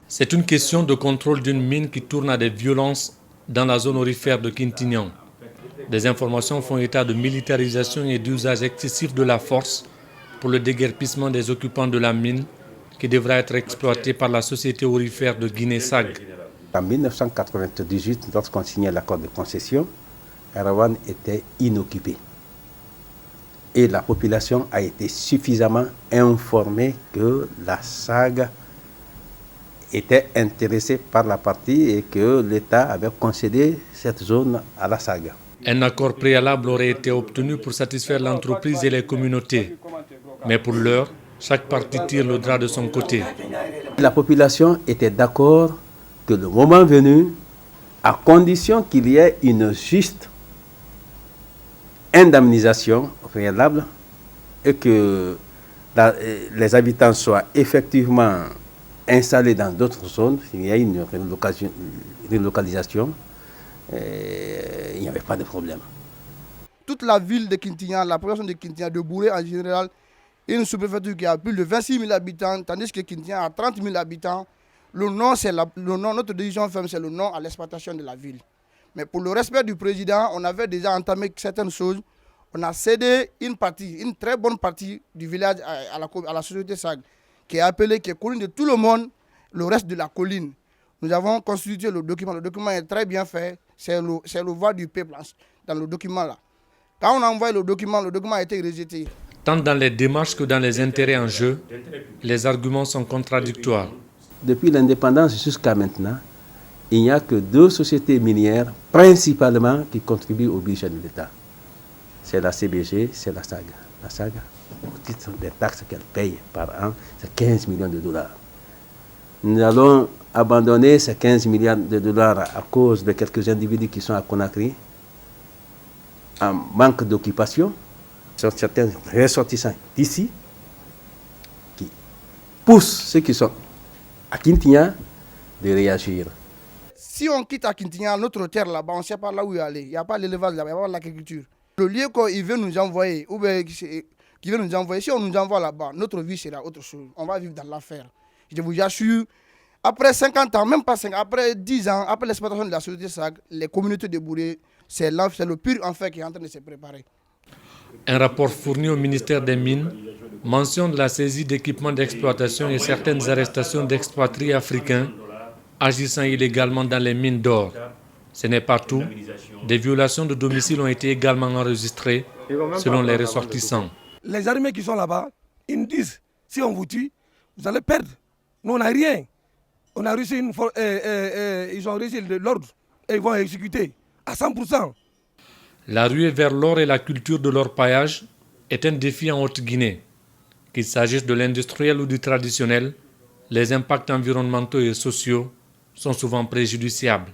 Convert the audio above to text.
C'est une question de contrôle d'une mine qui tourne à des violences dans la zone aurifère de Quintignan. Des informations font état de militarisation et d'usage excessif de la force pour le déguerpissement des occupants de la mine qui devra être exploitée par la société aurifère de Guinée-Sag. En 1998, lorsqu'on signait l'accord de concession, Erawan était inoccupé. Et la population a été suffisamment informée que la SAG était intéressée par la partie et que l'État avait concédé cette zone à la SAG. Un accord préalable aurait été obtenu pour satisfaire l'entreprise et les communautés. Mais pour l'heure, chaque partie tire le drap de son côté. La population était d'accord que le moment venu, à condition qu'il y ait une juste indemnisation préalable et que les habitants soient effectivement installés dans d'autres zones, s'il y a une relocalisation, il n'y avait pas de problème. Toute la ville de Quintignan, la population de Quintignan, de Bouré en général, une sous-préfecture qui a plus de 26 000 habitants, tandis que Quintignan a 30 000 habitants. Le nom, notre décision ferme, c'est le nom à l'exploitation de la ville. Mais pour le respect du président, on avait déjà entamé certaines choses. On a cédé une très bonne partie du village à la société SAG, qui est appelée, qui est connue de tout le monde, le reste de la colline. Nous avons constitué le document. Le document est très bien fait. C'est le voix du peuple dans le document là. Quand on a envoyé le document a été rejeté. Tant dans les démarches que dans les intérêts en jeu, les arguments sont contradictoires. Depuis l'indépendance jusqu'à maintenant, il n'y a que deux sociétés minières, principalement, qui contribuent au budget de l'État. C'est la CBG, c'est la SAG. La SAG, au titre des taxes qu'elle paye par an, c'est 15 millions de dollars. Nous allons abandonner ces 15 milliards de dollars à cause de quelques individus qui sont à Conakry, en manque d'occupation. Ce sont certains ressortissants d'ici qui poussent ceux qui sont à Quintignan de réagir. Si on quitte à Quintignan, notre terre là-bas, on ne sait pas là où il aller. Il n'y a pas l'élevage là-bas, il n'y a pas l'agriculture. Le lieu qu'il veut nous envoyer, ou bien qu'il veut nous envoyer, si on nous envoie là-bas, notre vie sera autre chose. On va vivre dans l'affaire. Je vous assure, après 50 ans, même pas 5, après 10 ans, après l'exploitation de la société SAG, les communautés de Bouré, c'est le pur enfer qui est en train de se préparer. Un rapport fourni au ministère des Mines mentionne la saisie d'équipements d'exploitation et certaines arrestations d'expatriés africains agissant illégalement dans les mines d'or. Ce n'est pas tout. Des violations de domicile ont été également enregistrées selon les ressortissants. Les armées qui sont là-bas, ils nous disent, si on vous tue, vous allez perdre. Nous, on n'a rien. On a reçu ils ont reçu de l'ordre et ils vont exécuter à 100%. La ruée vers l'or et la culture de l'orpaillage est un défi en Haute-Guinée. Qu'il s'agisse de l'industriel ou du traditionnel, les impacts environnementaux et sociaux sont souvent préjudiciables.